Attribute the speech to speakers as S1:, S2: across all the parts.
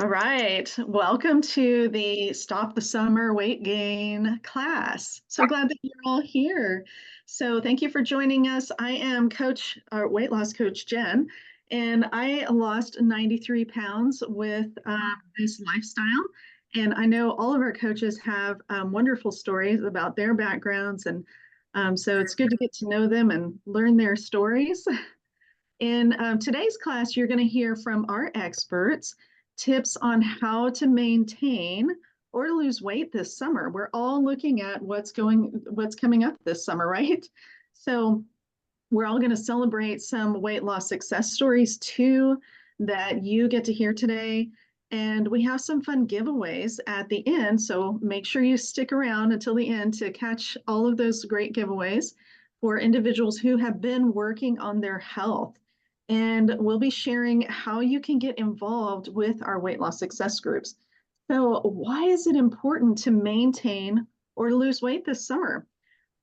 S1: All right. Welcome to the Stop the Summer Weight Gain class. So glad that you're all here. So thank you for joining us. I am weight loss coach Jen, and I lost 93 pounds with this lifestyle. And I know all of our coaches have wonderful stories about their backgrounds. And so it's good to get to know them and learn their stories. In today's class, you're going to hear from our experts tips on how to maintain or lose weight this summer. We're all looking at what's coming up this summer, right? So we're all going to celebrate some weight loss success stories too that you get to hear today. And we have some fun giveaways at the end. So make sure you stick around until the end to catch all of those great giveaways for individuals who have been working on their health. And we'll be sharing how you can get involved with our weight loss success groups. So, why is it important to maintain or lose weight this summer?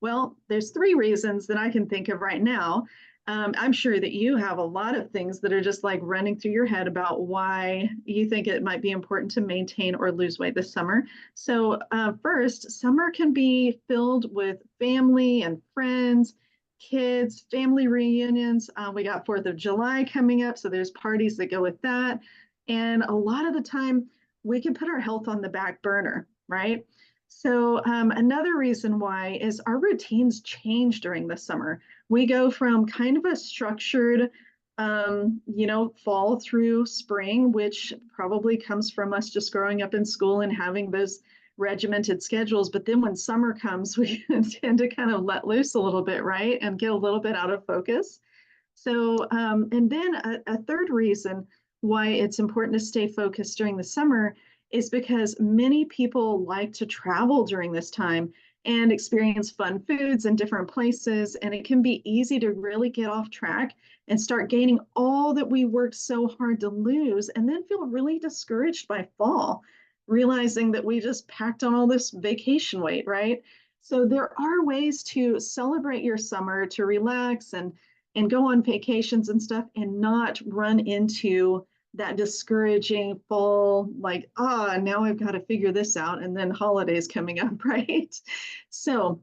S1: Well, there's three reasons that I can think of right now. I'm sure that you have a lot of things that are just like running through your head about why you think it might be important to maintain or lose weight this summer. So, first, summer can be filled with family and friends, kids, family reunions. We got 4th of July coming up, so there's parties that go with that. And a lot of the time, we can put our health on the back burner, right? So, another reason why is our routines change during the summer. We go from kind of a structured, fall through spring, which probably comes from us just growing up in school and having those regimented schedules. But then when summer comes, we tend to kind of let loose a little bit, right? And get a little bit out of focus. So, and then a third reason why it's important to stay focused during the summer is because many people like to travel during this time and experience fun foods in different places. And it can be easy to really get off track and start gaining all that we worked so hard to lose, and then feel really discouraged by fall, realizing that we just packed on all this vacation weight, right? So there are ways to celebrate your summer, to relax and go on vacations and stuff and not run into that discouraging fall, like, now I've got to figure this out. And then holidays coming up, right? So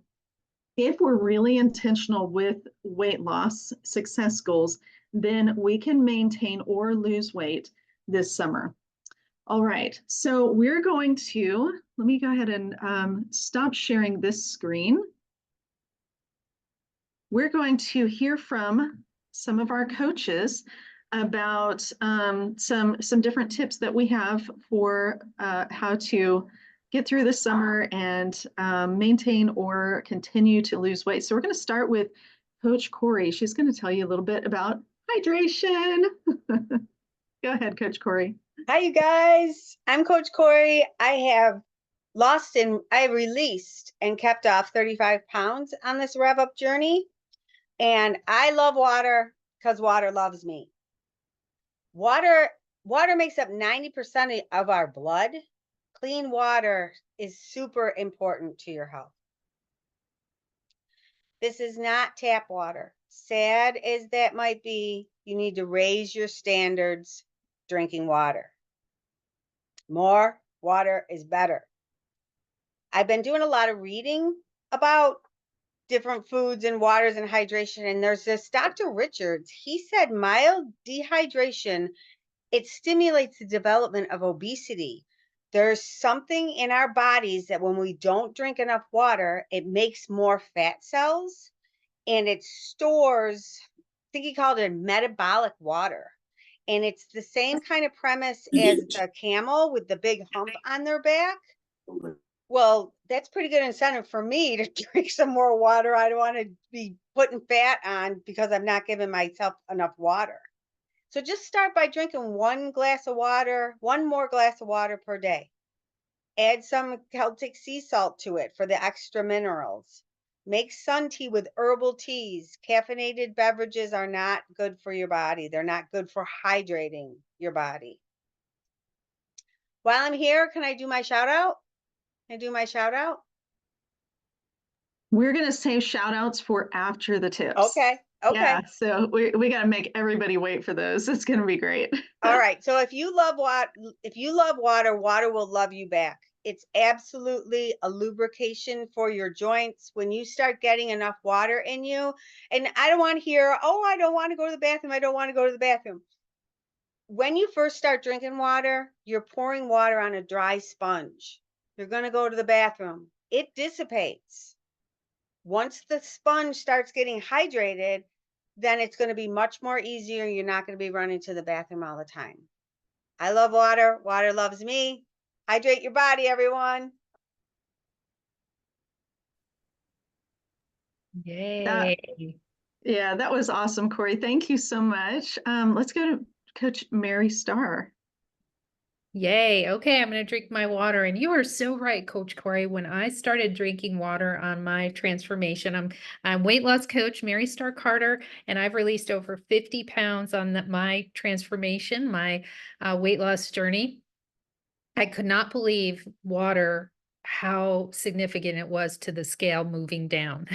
S1: if we're really intentional with weight loss success goals, then we can maintain or lose weight this summer. All right, so we're going to, let me go ahead and stop sharing this screen. We're going to hear from some of our coaches about some different tips that we have for how to get through the summer and maintain or continue to lose weight. So we're going to start with Coach Corey. She's going to tell you a little bit about hydration. Go ahead, Coach Corey.
S2: Hi, you guys. I'm Coach Corey. I released and kept off 35 pounds on this Rev Up journey. And I love water because water loves me. Water makes up 90% of our blood. Clean water is super important to your health. This is not tap water. Sad as that might be, you need to raise your standards drinking water. More water is better. I've been doing a lot of reading about different foods and waters and hydration. And there's this Dr. Richards. He said mild dehydration, it stimulates the development of obesity. There's something in our bodies that when we don't drink enough water, it makes more fat cells and it stores, I think he called it metabolic water. And it's the same kind of premise as the camel with the big hump on their back. Well, that's pretty good incentive for me to drink some more water. I don't want to be putting fat on because I'm not giving myself enough water. So just start by drinking one more glass of water per day. Add some Celtic sea salt to it for the extra minerals. Make sun tea with herbal teas. Caffeinated beverages are not good for your body. They're not good for hydrating your body. While I'm here, can I do my shout out? Can I do my shout out?
S1: We're going to save shout outs for after the tips.
S2: Okay. Okay.
S1: Yeah, so we got to make everybody wait for those. It's going to be great.
S2: All right. So if you love water, water will love you back. It's absolutely a lubrication for your joints. When you start getting enough water in you, and I don't want to hear, oh, I don't want to go to the bathroom. I don't want to go to the bathroom. When you first start drinking water, you're pouring water on a dry sponge. You're going to go to the bathroom. It dissipates. Once the sponge starts getting hydrated, then it's going to be much more easier. You're not going to be running to the bathroom all the time. I love water. Water loves me. Hydrate your body, everyone.
S1: That
S3: Yay.
S1: Yeah, that was awesome, Corey. Thank you so much. Let's go to Coach Mary Starr.
S3: Yay. Okay, I'm going to drink my water. And you are so right, Coach Corey. When I started drinking water on my transformation, I'm weight loss coach Mary Starr Carter, and I've released over 50 pounds on my transformation, my weight loss journey. I could not believe how significant it was to the scale moving down.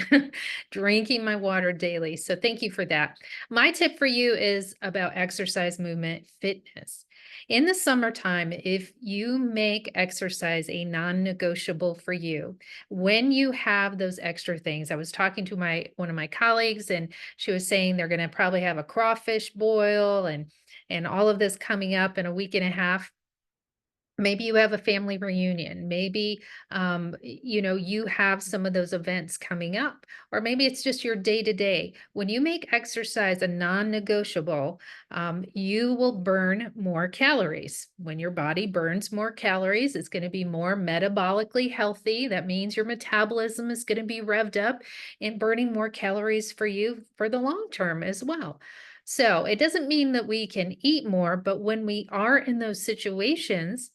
S3: Drinking my water daily. So thank you for that. My tip for you is about exercise, movement, fitness. In the summertime, if you make exercise a non-negotiable for you, when you have those extra things, I was talking to one of my colleagues, and she was saying they're going to probably have a crawfish boil and all of this coming up in a week and a half. Maybe you have a family reunion. Maybe, you have some of those events coming up, or maybe it's just your day to day. When you make exercise a non-negotiable, you will burn more calories. When your body burns more calories, it's going to be more metabolically healthy. That means your metabolism is going to be revved up and burning more calories for you for the long term as well. So it doesn't mean that we can eat more, but when we are in those situations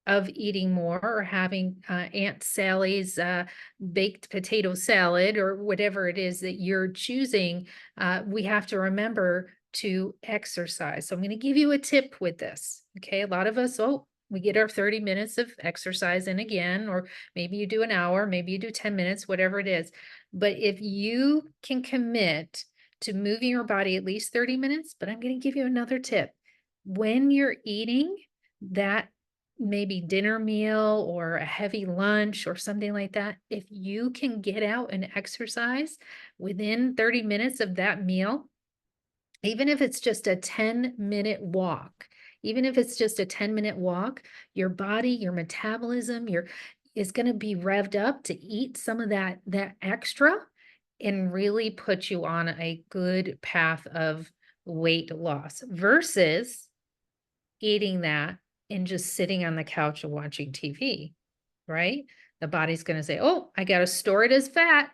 S3: of eating more or having Aunt Sally's baked potato salad or whatever it is that you're choosing, we have to remember to exercise. So I'm going to give you a tip with this. Okay. A lot of us, we get our 30 minutes of exercise in again, or maybe you do an hour, maybe you do 10 minutes, whatever it is. But if you can commit to moving your body at least 30 minutes, but I'm going to give you another tip. When you're eating that maybe dinner meal or a heavy lunch or something like that, if you can get out and exercise within 30 minutes of that meal, even if it's just a 10-minute walk, even if it's just a 10-minute walk, your body, your metabolism, is going to be revved up to eat some of that extra and really put you on a good path of weight loss versus eating that and just sitting on the couch and watching TV, right? The body's going to say, oh, I got to store it as fat,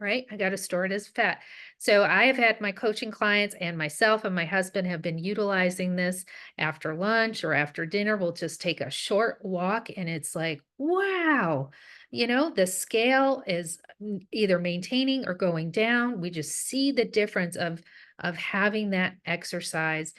S3: right? I got to store it as fat. So I have had my coaching clients and myself and my husband have been utilizing this after lunch or after dinner. We'll just take a short walk and it's like, wow, the scale is either maintaining or going down. We just see the difference of having that exercise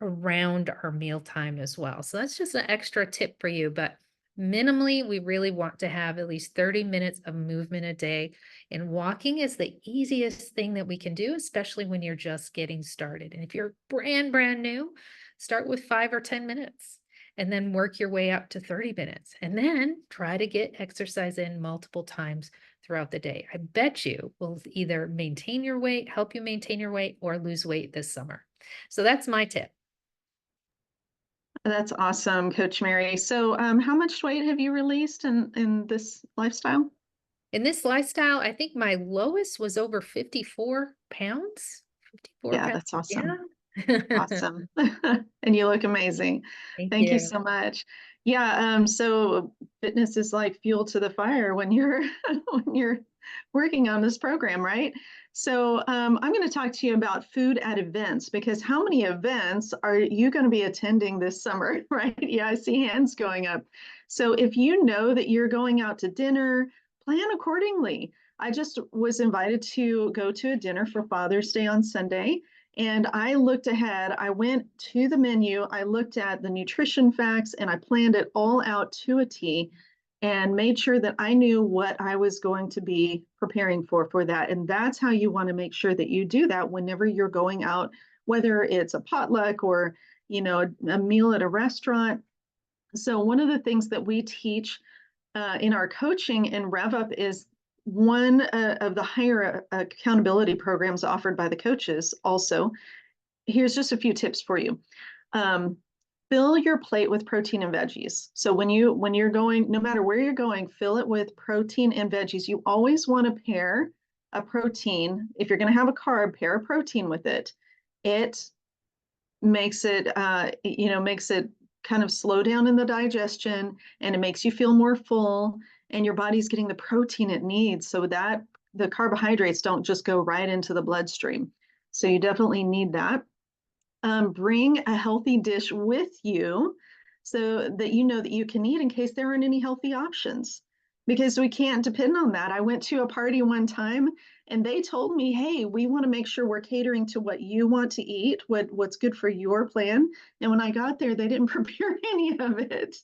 S3: around our mealtime as well. So that's just an extra tip for you, but minimally, we really want to have at least 30 minutes of movement a day. And walking is the easiest thing that we can do, especially when you're just getting started. And if you're brand new, start with 5 or 10 minutes and then work your way up to 30 minutes. And then try to get exercise in multiple times throughout the day. I bet you will either maintain your weight, help you maintain your weight, or lose weight this summer. So that's my tip.
S1: That's awesome, Coach Mary. So, how much weight have you released in this lifestyle?
S3: In this lifestyle, I think my lowest was over 54 pounds. 54
S1: Yeah,
S3: pounds.
S1: that's awesome.
S3: Yeah.
S1: Awesome. And you look amazing.
S3: Thank
S1: Thank you
S3: you.
S1: so much. Yeah, so fitness is like fuel to the fire when you're when you're working on this program, right? So I'm going to talk to you about food at events because how many events are you going to be attending this summer, right? Yeah, I see hands going up. So if you know that you're going out to dinner, plan accordingly. I just was invited to go to a dinner for Father's Day on Sunday. And I looked ahead, I went to the menu, I looked at the nutrition facts, and I planned it all out to a T. and made sure that I knew what I was going to be preparing for that. And that's how you want to make sure that you do that whenever you're going out, whether it's a potluck or, a meal at a restaurant. So one of the things that we teach in our coaching in Rev Up is one of the higher accountability programs offered by the coaches. Also, here's just a few tips for you. Um, Fill your plate with protein and veggies. So when you're going, no matter where you're going, fill it with protein and veggies. You always want to pair a protein. If you're going to have a carb, pair a protein with it. It makes it kind of slow down in the digestion, and it makes you feel more full, and your body's getting the protein it needs so that the carbohydrates don't just go right into the bloodstream. So you definitely need that. Bring a healthy dish with you so that you know that you can eat in case there aren't any healthy options, because we can't depend on that. I went to a party one time and they told me, hey, we want to make sure we're catering to what you want to eat, what's good for your plan. And when I got there, they didn't prepare any of it.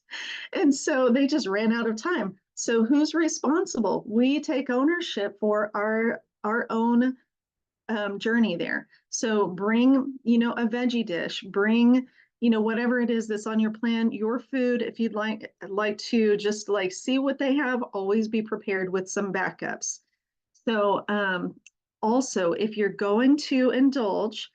S1: And so they just ran out of time. So who's responsible? We take ownership for our own journey there. So bring, a veggie dish, bring, whatever it is that's on your plan, your food. If you'd like to just like see what they have, always be prepared with some backups. So also, if you're going to indulge,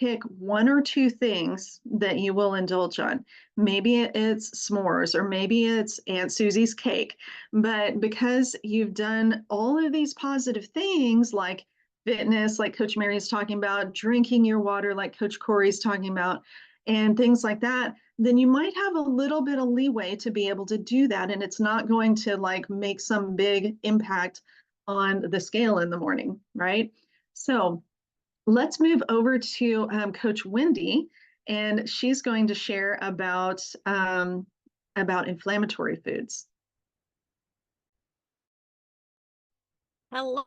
S1: pick one or two things that you will indulge on. Maybe it's s'mores, or maybe it's Aunt Susie's cake. But because you've done all of these positive things like fitness, like Coach Mary is talking about, drinking your water, like Coach Corey's talking about, and things like that, then you might have a little bit of leeway to be able to do that. And it's not going to like make some big impact on the scale in the morning, right? So let's move over to Coach Wendy, and she's going to share about inflammatory foods.
S4: Hello.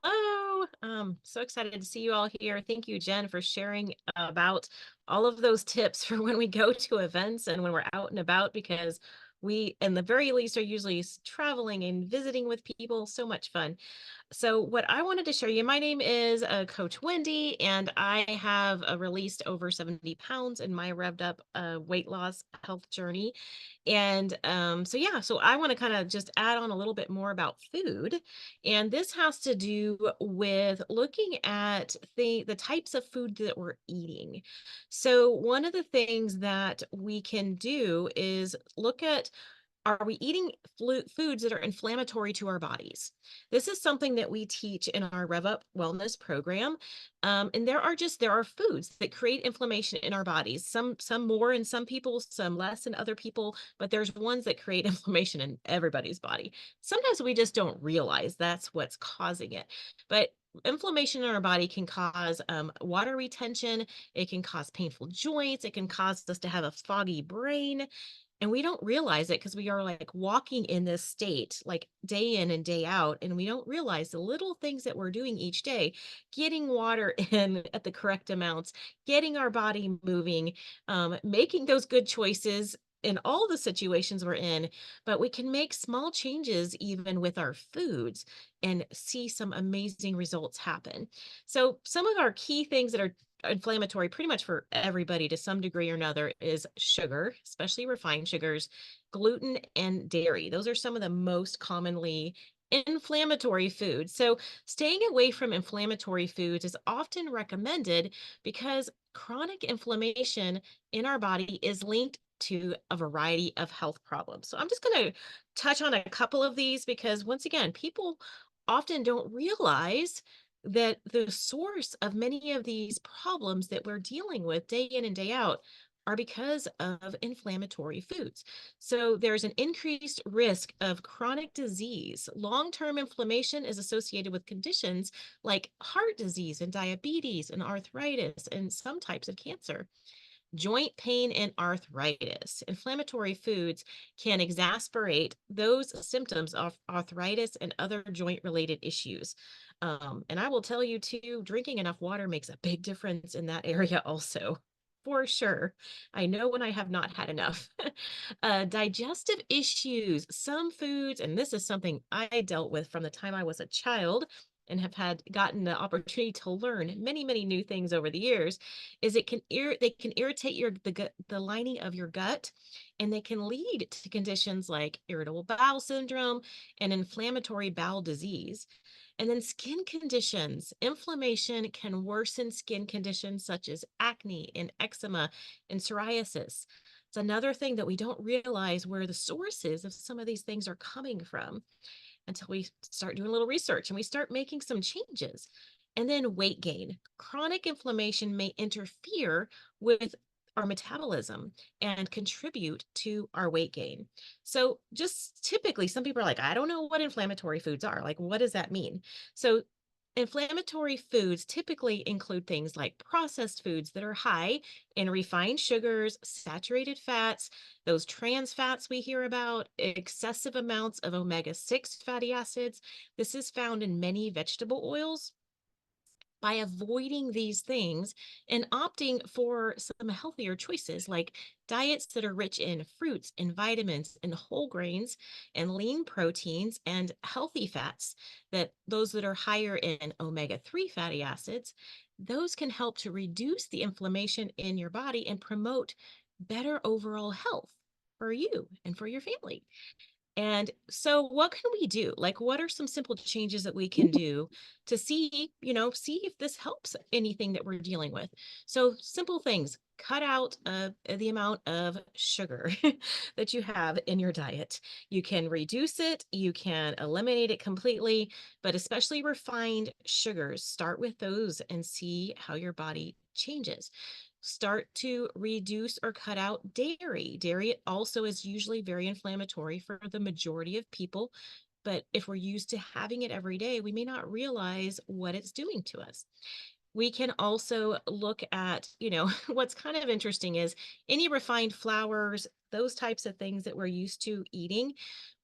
S4: So excited to see you all here. Thank you, Jen, for sharing about all of those tips for when we go to events and when we're out and about, because we, in the very least, are usually traveling and visiting with people. So much fun. So what I wanted to share you, my name is Coach Wendy, and I have released over 70 pounds in my revved up weight loss health journey. And so I want to kind of just add on a little bit more about food. And this has to do with looking at the types of food that we're eating. So one of the things that we can do is look at, are we eating foods that are inflammatory to our bodies? This is something that we teach in our Rev Up Wellness program. And there are foods that create inflammation in our bodies. Some more in some people, some less in other people, but there's ones that create inflammation in everybody's body. Sometimes we just don't realize that's what's causing it. But inflammation in our body can cause water retention. It can cause painful joints. It can cause us to have a foggy brain. And we don't realize it because we are like walking in this state like day in and day out. And we don't realize the little things that we're doing each day, getting water in at the correct amounts, getting our body moving, making those good choices in all the situations we're in. But we can make small changes even with our foods and see some amazing results happen. So some of our key things that are inflammatory pretty much for everybody to some degree or another is sugar, especially refined sugars, gluten, and dairy. Those are some of the most commonly inflammatory foods. So staying away from inflammatory foods is often recommended because chronic inflammation in our body is linked to a variety of health problems. So I'm just going to touch on a couple of these because once again, people often don't realize that the source of many of these problems that we're dealing with day in and day out are because of inflammatory foods. So there's an increased risk of chronic disease. Long-term inflammation is associated with conditions like heart disease and diabetes and arthritis and some types of cancer. Joint pain and arthritis. Inflammatory foods can exacerbate those symptoms of arthritis and other joint related issues. And I will tell you too, drinking enough water makes a big difference in that area also. for sure. I know when I have not had enough. Digestive issues, some foods, and this is something I dealt with from the time I was a child and have gotten the opportunity to learn many, many new things over the years, is they can irritate the lining of your gut, and they can lead to conditions like irritable bowel syndrome and inflammatory bowel disease. And then skin conditions. Inflammation can worsen skin conditions such as acne and eczema and psoriasis. It's another thing that we don't realize where the sources of some of these things are coming from until we start doing a little research and we start making some changes. And then weight gain. Chronic inflammation may interfere with our metabolism and contribute to our weight gain. So just typically, some people are like, I don't know what inflammatory foods are. Like, what does that mean? So inflammatory foods typically include things like processed foods that are high in refined sugars, saturated fats, those trans fats we hear about, excessive amounts of omega-6 fatty acids. This is found in many vegetable oils. By avoiding these things and opting for some healthier choices like diets that are rich in fruits and vitamins and whole grains and lean proteins and healthy fats, that those that are higher in omega-3 fatty acids, those can help to reduce the inflammation in your body and promote better overall health for you and for your family. And so what can we do? Like, what are some simple changes that we can do to see if this helps anything that we're dealing with? So simple things, cut out the amount of sugar that you have in your diet. You can reduce it, you can eliminate it completely, but especially refined sugars, start with those and see how your body changes. Start to reduce or cut out dairy. Dairy also is usually very inflammatory for the majority of people, but if we're used to having it every day, we may not realize what it's doing to us. We can also look at, what's kind of interesting is any refined flours, those types of things that we're used to eating.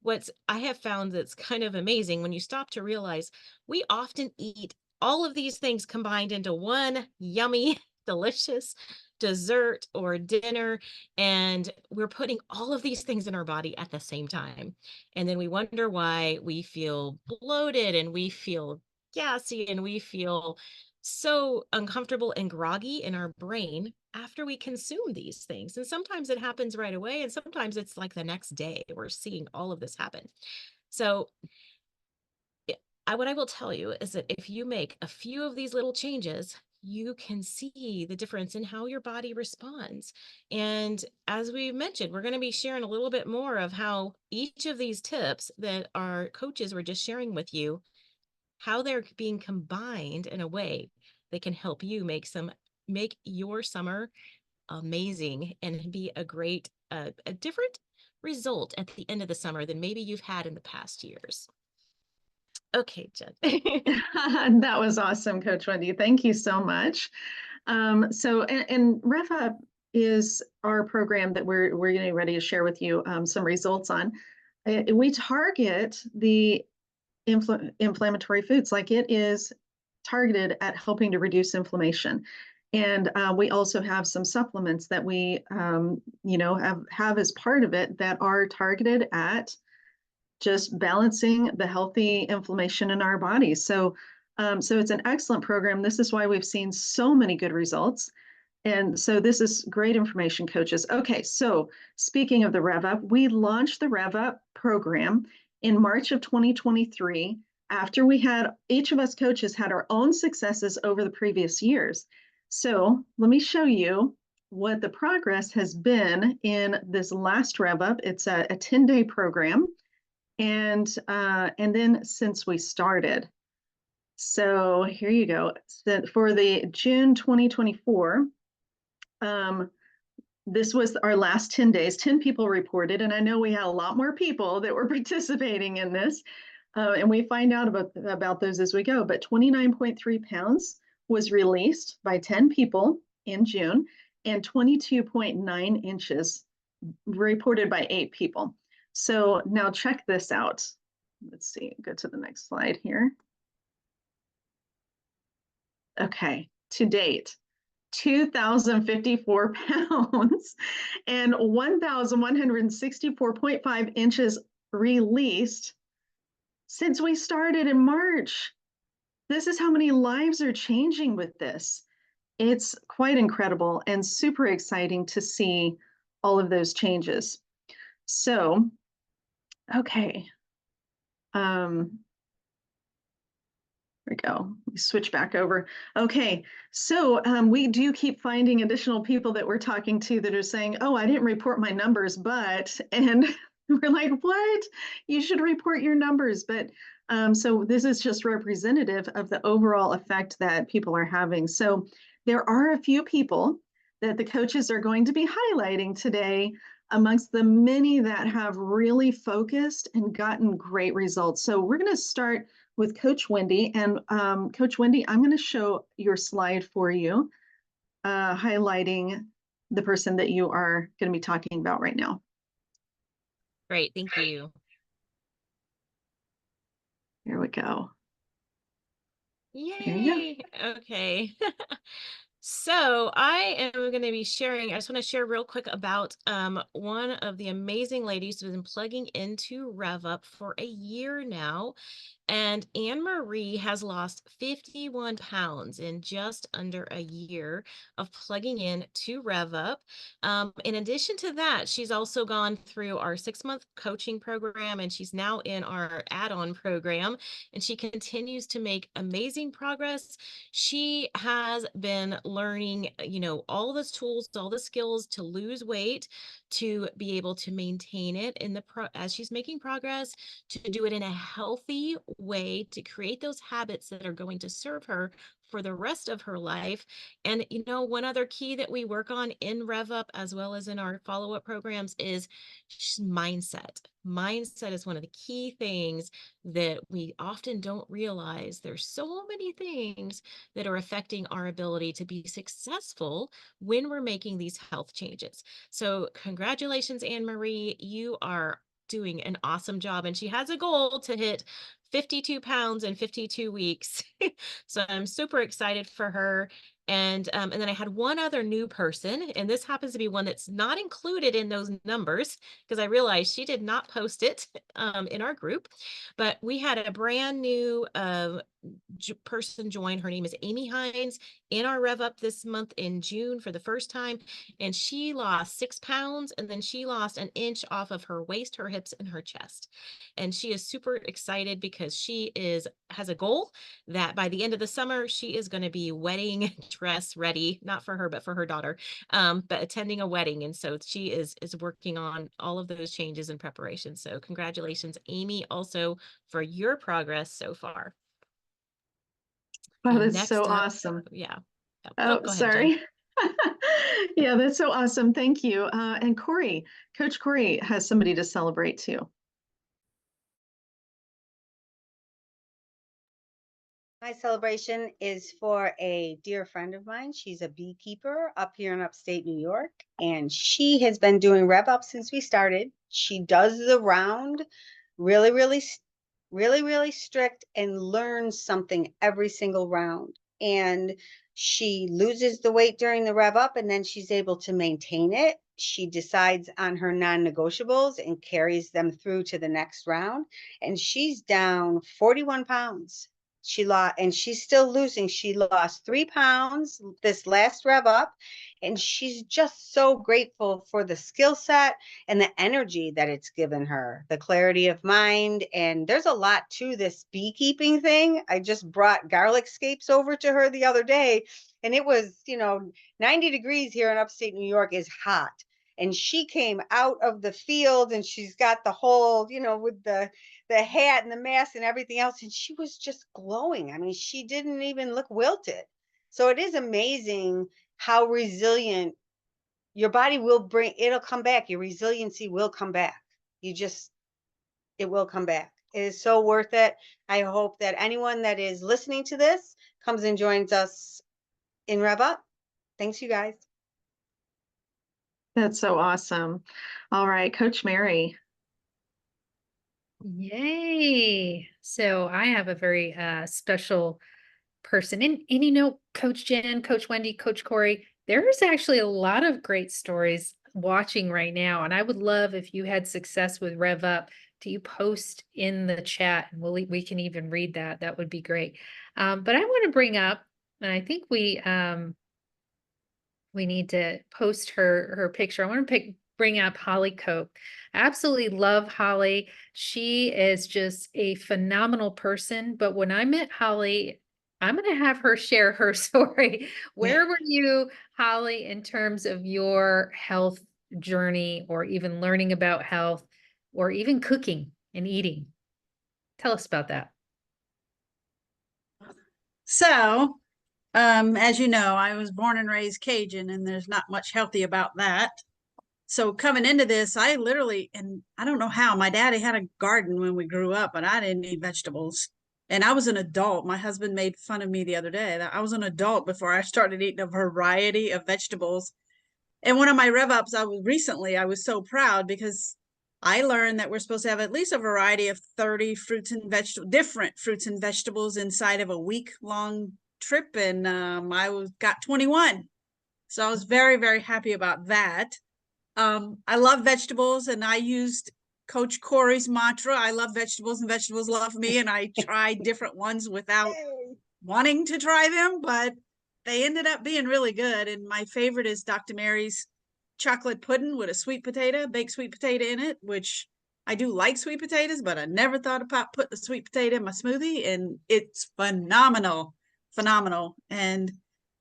S4: What I have found that's kind of amazing when you stop to realize we often eat all of these things combined into one yummy, delicious dessert or dinner, and we're putting all of these things in our body at the same time. And then we wonder why we feel bloated and we feel gassy and we feel so uncomfortable and groggy in our brain after we consume these things. And sometimes it happens right away, and sometimes it's like the next day we're seeing all of this happen. So what I will tell you is that if you make a few of these little changes, you can see the difference in how your body responds. And as we mentioned, we're going to be sharing a little bit more of how each of these tips that our coaches were just sharing with you, how they're being combined in a way that can help you make your summer amazing and be a different result at the end of the summer than maybe you've had in the past years. Okay, Jen.
S1: That was awesome, Coach Wendy. Thank you so much. And Rev Up is our program that we're getting ready to share with you some results on. We target the inflammatory foods, like it is targeted at helping to reduce inflammation. And we also have some supplements that we, have as part of it that are targeted at just balancing the healthy inflammation in our bodies. So it's an excellent program. This is why we've seen so many good results. And so this is great information, coaches. Okay, so speaking of the Rev Up, we launched the Rev Up program in March of 2023 after each of us coaches had our own successes over the previous years. So let me show you what the progress has been in this last Rev Up. It's a 10-day program. And then since we started. So here you go. So for the June 2024, this was our last 10 days. 10 people reported, and I know we had a lot more people that were participating in this. And we find out about those as we go. But 29.3 pounds was released by 10 people in June, and 22.9 inches reported by 8 people. So now check this out. Let's see, go to the next slide here. Okay, to date, 2,054 pounds and 1,164.5 inches released since we started in March. This is how many lives are changing with this. It's quite incredible and super exciting to see all of those changes. So, okay. There we go. We switch back over. Okay, so we do keep finding additional people that we're talking to that are saying, oh, I didn't report my numbers, but, and we're like, what? You should report your numbers. But so this is just representative of the overall effect that people are having. So there are a few people that the coaches are going to be highlighting today amongst the many that have really focused and gotten great results. So we're going to start with Coach Wendy. And Coach Wendy, I'm going to show your slide for you, highlighting the person that you are going to be talking about right now.
S4: Great, thank you.
S1: Here we go.
S4: Yay! Okay. So I am going to be sharing, I just want to share real quick about one of the amazing ladies who's been plugging into Rev Up for a year now. And Anne Marie has lost 51 pounds in just under a year of plugging in to Rev Up. In addition to that, she's also gone through our 6-month coaching program, and she's now in our add-on program, and she continues to make amazing progress. She has been learning, all the tools, all the skills to lose weight, to be able to maintain it as she's making progress, to do it in a healthy way, to create those habits that are going to serve her for the rest of her life. And one other key that we work on in Rev Up as well as in our follow-up programs is mindset. Mindset is one of the key things that we often don't realize. There's so many things that are affecting our ability to be successful when we're making these health changes. So congratulations, Anne Marie. You are doing an awesome job, and she has a goal to hit 52 pounds in 52 weeks. So I'm super excited for her. And then I had one other new person, and this happens to be one that's not included in those numbers because I realized she did not post it in our group, but we had a brand new person join. Her name is Amy Hines in our Rev Up this month in June for the first time. And she lost 6 pounds, and then she lost an inch off of her waist, her hips, and her chest. And she is super excited because she has a goal that by the end of the summer, she is going to be wedding dress ready, not for her, but for her daughter, but attending a wedding. And so she is working on all of those changes and preparation. So congratulations, Amy, also for your progress so far.
S1: Wow,
S4: And
S1: that's
S4: next
S1: so
S4: up,
S1: awesome.
S4: yeah.
S1: Oh,
S4: go ahead,
S1: sorry.
S4: Jen.
S1: Yeah, that's so awesome. Thank you. And Corey, Coach Corey has somebody to celebrate too.
S2: My celebration is for a dear friend of mine. She's a beekeeper up here in upstate New York, and she has been doing Rev Up since we started. She does the round really, really, really, really strict and learns something every single round. And she loses the weight during the Rev Up, and then she's able to maintain it. She decides on her non-negotiables and carries them through to the next round. And she's down 41 pounds. She lost, and she's still losing. She lost 3 pounds this last Rev Up, and she's just so grateful for the skill set and the energy that it's given her, the clarity of mind. And there's a lot to this beekeeping thing. I just brought garlic scapes over to her the other day, and it was, 90 degrees here in upstate New York is hot. And she came out of the field, and she's got the whole, with the hat and the mask and everything else, and she was just glowing. I mean, she didn't even look wilted. So it is amazing how resilient your body it'll come back. Your resiliency will come back. It will come back. It is so worth it. I hope that anyone that is listening to this comes and joins us in Rev Up. Thanks, you guys.
S1: That's so awesome. All right, Coach Mary.
S3: Yay. So I have a very special person. And you know, Coach Jen, Coach Wendy, Coach Corey, there's actually a lot of great stories watching right now. And I would love if you had success with Rev Up, do you post in the chat and we can even read that. That would be great. But I want to bring up, and I think we need to post her picture. I want to bring up Holly Cope. I absolutely love Holly. She is just a phenomenal person. But when I met Holly, I'm going to have her share her story. Where were you, Holly, in terms of your health journey, or even learning about health, or even cooking and eating? Tell us about that.
S5: So, as you know, I was born and raised Cajun, and there's not much healthy about that. So coming into this, I literally, and I don't know how, my daddy had a garden when we grew up, but I didn't eat vegetables. And I was an adult. My husband made fun of me the other day that I was an adult before I started eating a variety of vegetables. And one of my rev ups I was so proud because I learned that we're supposed to have at least a variety of 30 different fruits and vegetables inside of a week-long trip. And I got 21. So I was very, very happy about that. I love vegetables, and I used Coach Corey's mantra. I love vegetables and vegetables love me. And I tried different ones without wanting to try them, but they ended up being really good. And my favorite is Dr. Mary's chocolate pudding with a baked sweet potato in it, which I do like sweet potatoes, but I never thought about putting the sweet potato in my smoothie, and it's phenomenal, phenomenal. And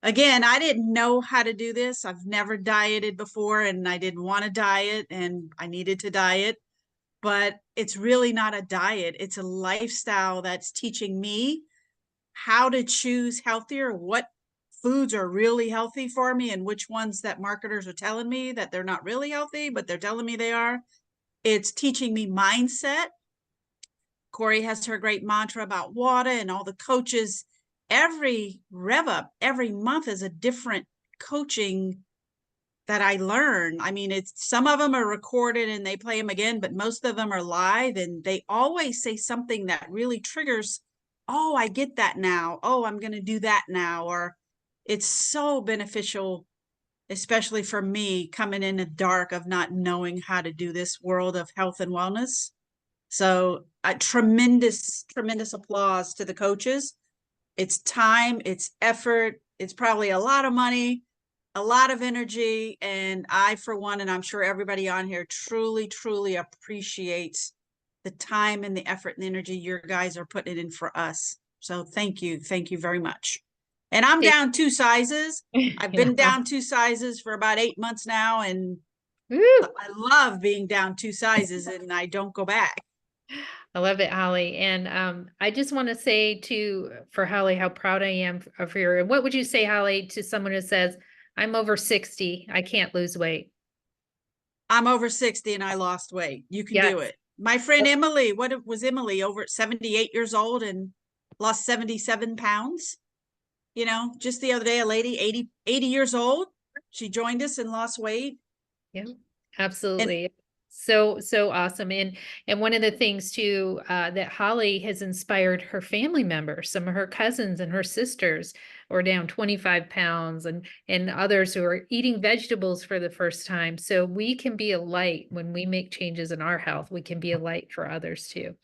S5: again, I didn't know how to do this. I've never dieted before, and I didn't want to diet, and I needed to diet, but it's really not a diet. It's a lifestyle that's teaching me how to choose healthier, what foods are really healthy for me, and which ones that marketers are telling me that they're not really healthy, but they're telling me they are. It's teaching me mindset. Corey has her great mantra about water, and all the coaches, every rev up, every month is a different coaching that I learn. I mean, some of them are recorded and they play them again, but most of them are live, and they always say something that really triggers, oh, I get that now. Oh, I'm going to do that now. Or it's so beneficial, especially for me coming in the dark of not knowing how to do this world of health and wellness. So tremendous, tremendous applause to the coaches. It's time, it's effort, it's probably a lot of money, a lot of energy. And I, for one, and I'm sure everybody on here truly, truly appreciates the time and the effort and the energy your guys are putting in for us. So thank you. Thank you very much. And I'm down 2 sizes. I've been down 2 sizes for about 8 months now. And I love being down 2 sizes, and I don't go back.
S3: I love it, Holly. And I just want to say for Holly, how proud I am of her. And what would you say, Holly, to someone who says, I'm over 60, I can't lose weight?
S5: I'm over 60 and I lost weight. You can
S3: Yes.
S5: do it. My friend Emily, what was Emily, over 78 years old and lost 77 pounds? You know, just the other day, a lady, 80 years old, she joined us and lost weight.
S3: Yeah, absolutely. So awesome. And one of the things too, that Holly has inspired her family members, some of her cousins and her sisters are down 25 pounds, and others who are eating vegetables for the first time. So we can be a light when we make changes in our health. We can be a light for others too.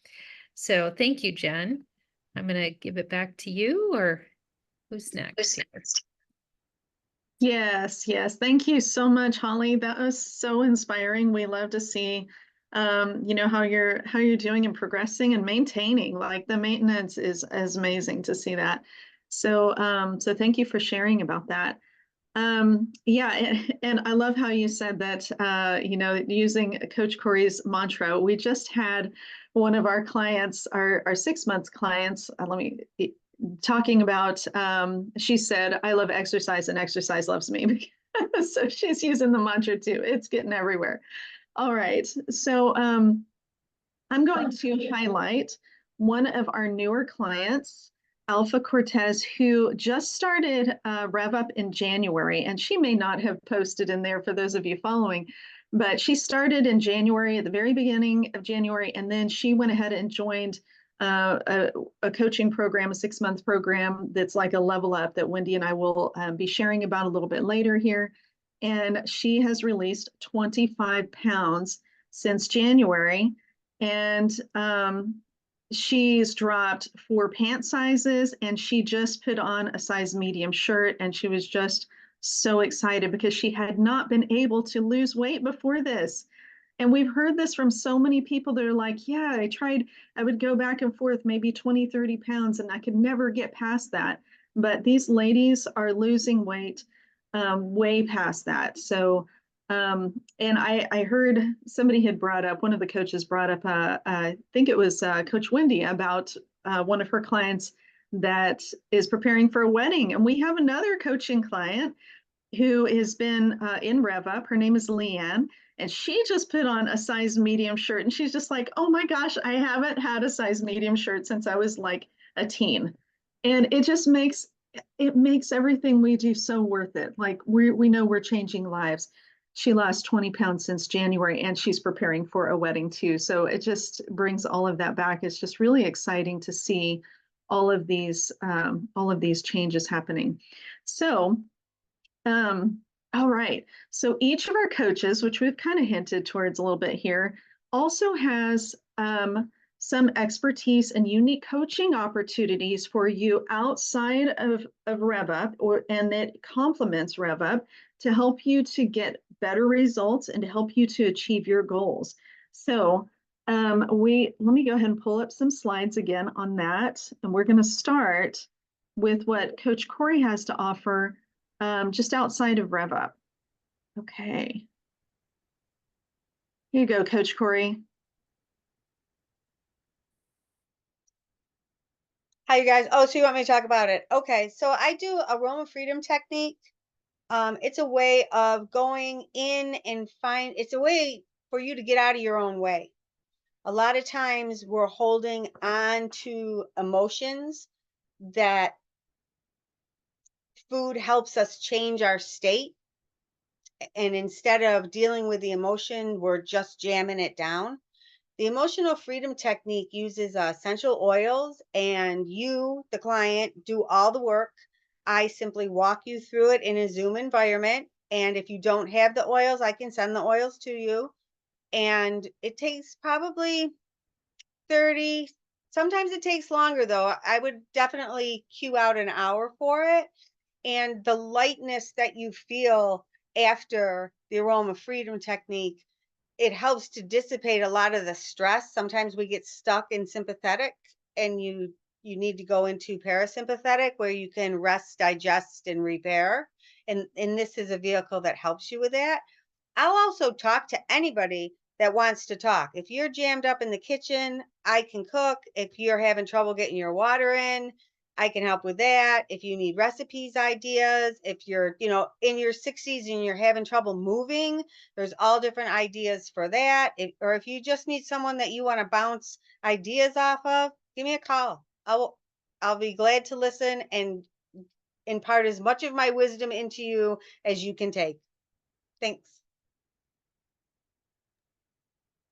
S3: So thank you, Jen. I'm going to give it back to you, or who's next?
S1: Yes, yes. Thank you so much, Holly. That was so inspiring. We love to see, how you're doing and progressing and maintaining. Like the maintenance is amazing to see that. So thank you for sharing about that. Yeah, and I love how you said that, using Coach Corey's mantra. We just had one of our clients, our 6 months clients, talking about, she said, I love exercise and exercise loves me. So she's using the mantra too. It's getting everywhere. All right. So I'm going to highlight one of our newer clients, Alpha Cortez, who just started Rev Up in January, and she may not have posted in there for those of you following, but she started in January, at the very beginning of January, and then she went ahead and joined a coaching program, a 6-month program that's like a level up that Wendy and I will be sharing about a little bit later here. And she has released 25 pounds since January. And she's dropped 4 pant sizes, and she just put on a size medium shirt, and she was just so excited because she had not been able to lose weight before this. And we've heard this from so many people that are like, yeah, I would go back and forth, maybe 20, 30 pounds, and I could never get past that. But these ladies are losing weight way past that. So, and I heard somebody had brought up, one of the coaches brought up, I think it was Coach Wendy, about one of her clients that is preparing for a wedding. And we have another coaching client who has been in Rev Up. Her name is Leanne, and she just put on a size medium shirt. And she's just like, oh my gosh, I haven't had a size medium shirt since I was like a teen. And it makes everything we do so worth it. Like we know we're changing lives. She lost 20 pounds since January, and she's preparing for a wedding too. So it just brings all of that back. It's just really exciting to see all of these changes happening. So all right. So each of our coaches, which we've kind of hinted towards a little bit here, also has some expertise and unique coaching opportunities for you outside of Rev Up, and that complements Rev Up to help you to get better results and to help you to achieve your goals. So let me go ahead and pull up some slides again on that. And we're going to start with what Coach Corey has to offer just outside of Rev Up. Okay. Here you go, Coach Corey.
S2: Hi, you guys. Oh, so you want me to talk about it? Okay, so I do aroma freedom technique. It's a way of going in and it's a way for you to get out of your own way. A lot of times we're holding on to emotions that food helps us change our state. And instead of dealing with the emotion, we're just jamming it down. The emotional freedom technique uses essential oils, and you, the client, do all the work. I simply walk you through it in a Zoom environment. And if you don't have the oils, I can send the oils to you. And it takes probably 30, sometimes it takes longer though. I would definitely queue out an hour for it. And the lightness that you feel after the aroma freedom technique, it helps to dissipate a lot of the stress. Sometimes we get stuck in sympathetic, and you need to go into parasympathetic where you can rest, digest, and repair. And this is a vehicle that helps you with that. I'll also talk to anybody that wants to talk. If you're jammed up in the kitchen, I can cook. If you're having trouble getting your water in, I can help with that. If you need recipes, ideas, if you're, in your 60s and you're having trouble moving, there's all different ideas for that. Or if you just need someone that you want to bounce ideas off of, give me a call. I'll be glad to listen and impart as much of my wisdom into you as you can take. Thanks.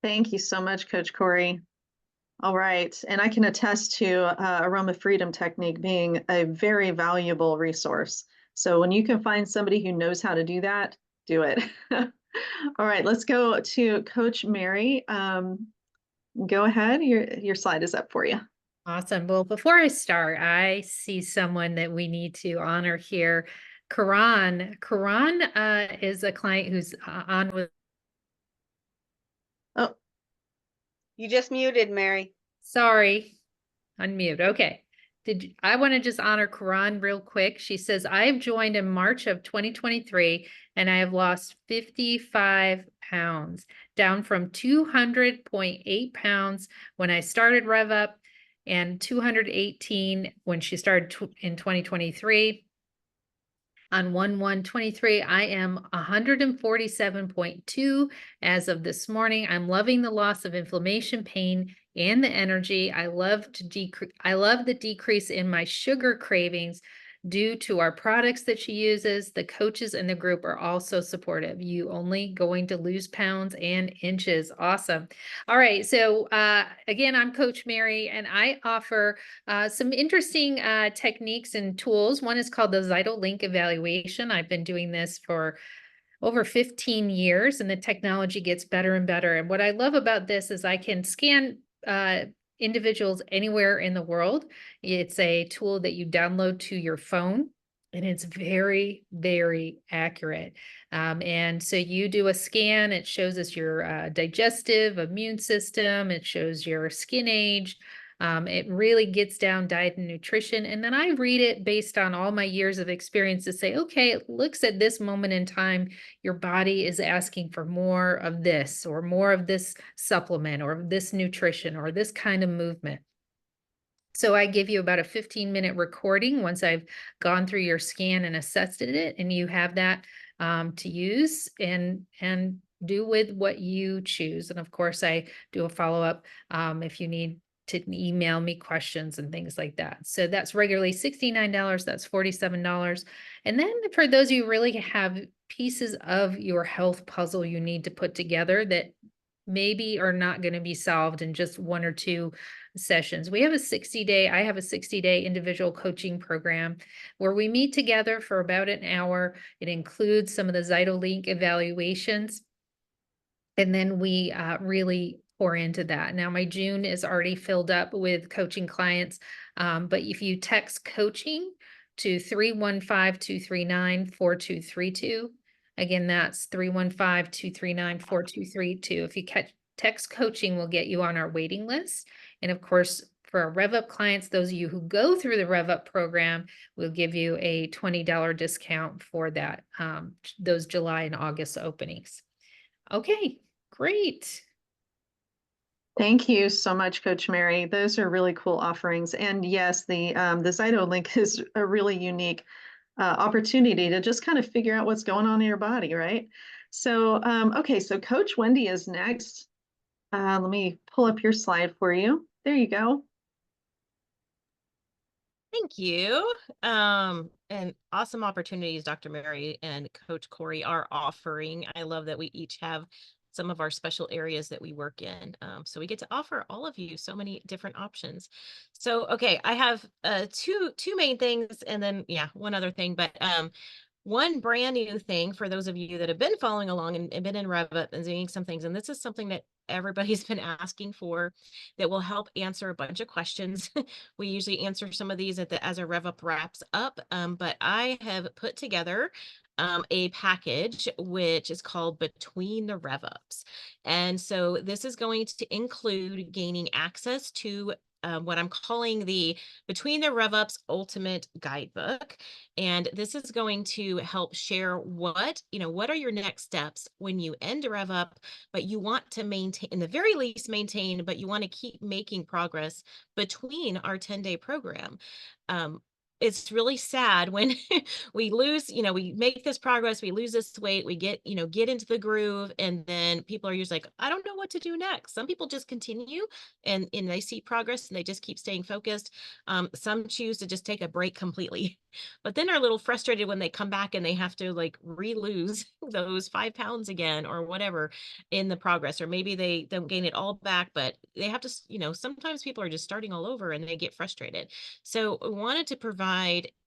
S1: Thank you so much, Coach Corey. All right. And I can attest to Aroma Freedom Technique being a very valuable resource. So when you can find somebody who knows how to do that, do it. All right, let's go to Coach Mary. Go ahead. Your slide is up for you.
S3: Awesome. Well, before I start, I see someone that we need to honor here. Karan. Karan is a client who's on with.
S1: Oh,
S2: You just muted, Mary.
S3: Sorry, unmute. Okay. I want to just honor Karan real quick. She says, I have joined in March of 2023 and I have lost 55 pounds, down from 200.8 pounds when I started Rev Up and 218 when she started in 2023. On 1/1/23, I am 147.2 as of this morning. I'm loving the loss of inflammation, pain, and the energy. I love the decrease in my sugar cravings. due to our products that she uses. The coaches in the group are also supportive. You only going to lose pounds and inches. Awesome. All right. So again, I'm Coach Mary, and I offer some interesting techniques and tools. One is called the Zyto Link evaluation. I've been doing this for over 15 years, and the technology gets better and better. And what I love about this is I can scan individuals anywhere in the world. It's a tool that you download to your phone, and it's very, very accurate. And so you do a scan, it shows us your digestive, immune system, it shows your skin age. It really gets down diet and nutrition. And then I read it based on all my years of experience to say, okay, it looks at this moment in time, your body is asking for more of this, or more of this supplement, or this nutrition, or this kind of movement. So I give you about a 15-minute recording once I've gone through your scan and assessed it, and you have that to use and do with what you choose. And of course, I do a follow-up if you need to email me questions and things like that. So that's regularly $69. That's $47. And then for those of you who really have pieces of your health puzzle you need to put together that maybe are not going to be solved in just 1 or 2 sessions. I have a 60-day individual coaching program where we meet together for about an hour. It includes some of the Zyto Link evaluations. And then we really pour into that. Now my June is already filled up with coaching clients. But if you text coaching to 315-239-4232, again, that's 315-239-4232. If you text coaching, we'll get you on our waiting list. And of course, for our Rev Up clients, those of you who go through the Rev Up program, we'll give you a $20 discount for that, those July and August openings. Okay, great.
S1: Thank you so much, Coach Mary. Those are really cool offerings. And yes, the Zyto Link is a really unique opportunity to just kind of figure out what's going on in your body, right? So, okay, so Coach Wendy is next. Let me pull up your slide for you. There you go.
S4: Thank you. And awesome opportunities Dr. Mary and Coach Corey are offering. I love that we each have some of our special areas that we work in. So we get to offer all of you so many different options. So, okay, I have two main things, and then one other thing, but one brand new thing for those of you that have been following along and been in Rev Up and doing some things. And this is something that everybody's been asking for that will help answer a bunch of questions. We usually answer some of these as a Rev Up wraps up. But I have put together a package which is called Between the Rev Ups. And so this is going to include gaining access to what I'm calling the Between the Rev Ups Ultimate Guidebook. And this is going to help share what are your next steps when you end a Rev Up, but you want to maintain, in the very least maintain, but you want to keep making progress between our 10-day program. It's really sad when we lose, we make this progress, we lose this weight, we get into the groove, and then people are usually like, I don't know what to do next. Some people just continue and they see progress and they just keep staying focused. Some choose to just take a break completely, but then are a little frustrated when they come back and they have to like re-lose those 5 pounds again or whatever in the progress, or maybe they don't gain it all back, but they have to, sometimes people are just starting all over and they get frustrated. So I wanted to provide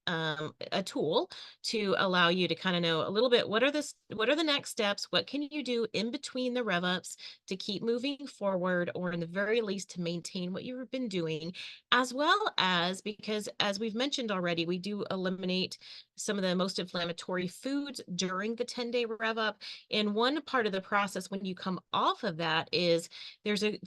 S4: a tool to allow you to kind of know a little bit what are the next steps, what can you do in between the Rev Ups to keep moving forward, or in the very least to maintain what you've been doing, as well as, because as we've mentioned already, we do eliminate some of the most inflammatory foods during the 10-day Rev Up. And one part of the process when you come off of that is there's a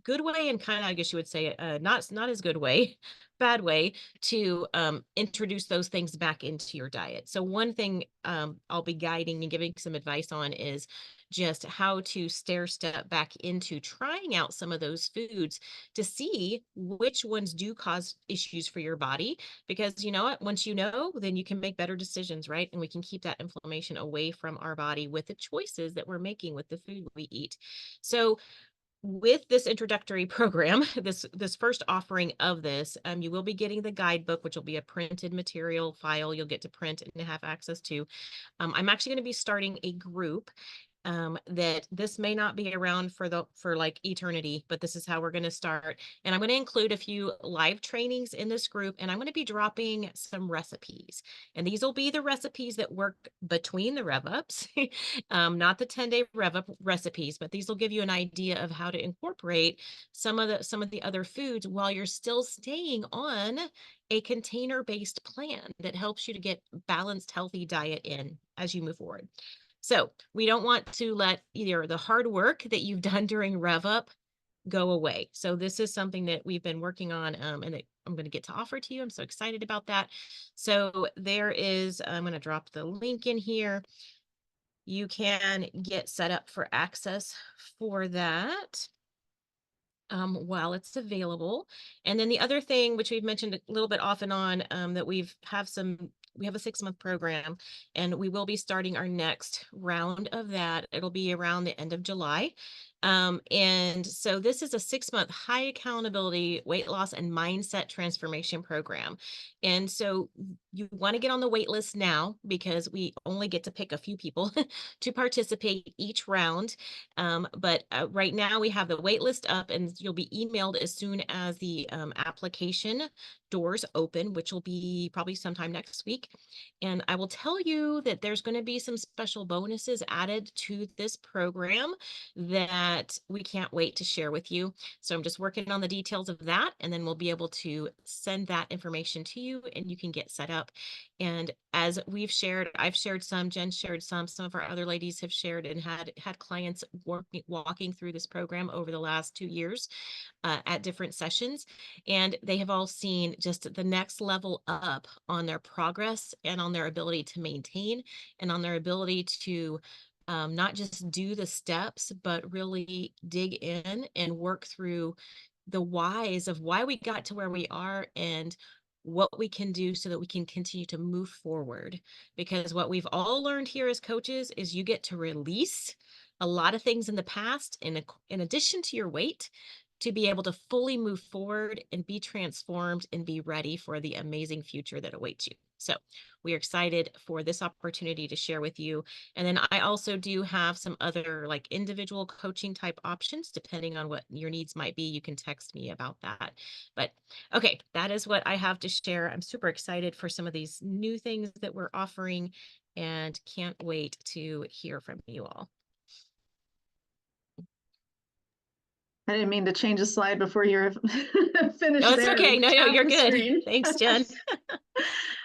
S4: good way, and kind of, I guess you would say, not as good way, bad way to introduce those things back into your diet. So one thing I'll be guiding and giving some advice on is just how to stair step back into trying out some of those foods to see which ones do cause issues for your body. Because you know what, once you know, then you can make better decisions, right? And we can keep that inflammation away from our body with the choices that we're making with the food we eat. So with this introductory program, this first offering of this, you will be getting the guidebook, which will be a printed material file you'll get to print and have access to. I'm actually going to be starting a group that this may not be around for like eternity, but this is how we're going to start. And I'm going to include a few live trainings in this group, and I'm going to be dropping some recipes. And these will be the recipes that work between the Rev Ups, not the 10-day Rev Up recipes, but these will give you an idea of how to incorporate some of the other foods while you're still staying on a container-based plan that helps you to get balanced, healthy diet in as you move forward. So we don't want to let either the hard work that you've done during Rev Up go away. So this is something that we've been working on, and that I'm going to get to offer to you. I'm so excited about that. So there is, I'm going to drop the link in here. You can get set up for access for that while it's available. And then the other thing, which we've mentioned a little bit off and on, that we have a 6-month program, and we will be starting our next round of that. It'll be around the end of July. And so this is a 6-month high accountability weight loss and mindset transformation program. And so you want to get on the wait list now, because we only get to pick a few people to participate each round. But right now we have the wait list up, and you'll be emailed as soon as the application doors open, which will be probably sometime next week. And I will tell you that there's going to be some special bonuses added to this program that we can't wait to share with you. So I'm just working on the details of that, and then we'll be able to send that information to you, and you can get set up. And as we've shared, I've shared some, Jen shared some of our other ladies have shared and had clients walking through this program over the last 2 years at different sessions. And they have all seen just the next level up on their progress and on their ability to maintain and on their ability to not just do the steps, but really dig in and work through the whys of why we got to where we are and what we can do so that we can continue to move forward. Because what we've all learned here as coaches is you get to release a lot of things in the past in addition to your weight, to be able to fully move forward and be transformed and be ready for the amazing future that awaits you. So we are excited for this opportunity to share with you. And then I also do have some other like individual coaching type options, depending on what your needs might be. You can text me about that. But okay, that is what I have to share. I'm super excited for some of these new things that we're offering, and can't wait to hear from you all.
S1: I didn't mean to change a slide before you're finished.
S4: No, it's
S1: there.
S4: okay. No, you're good.
S1: Screen.
S4: Thanks, Jen.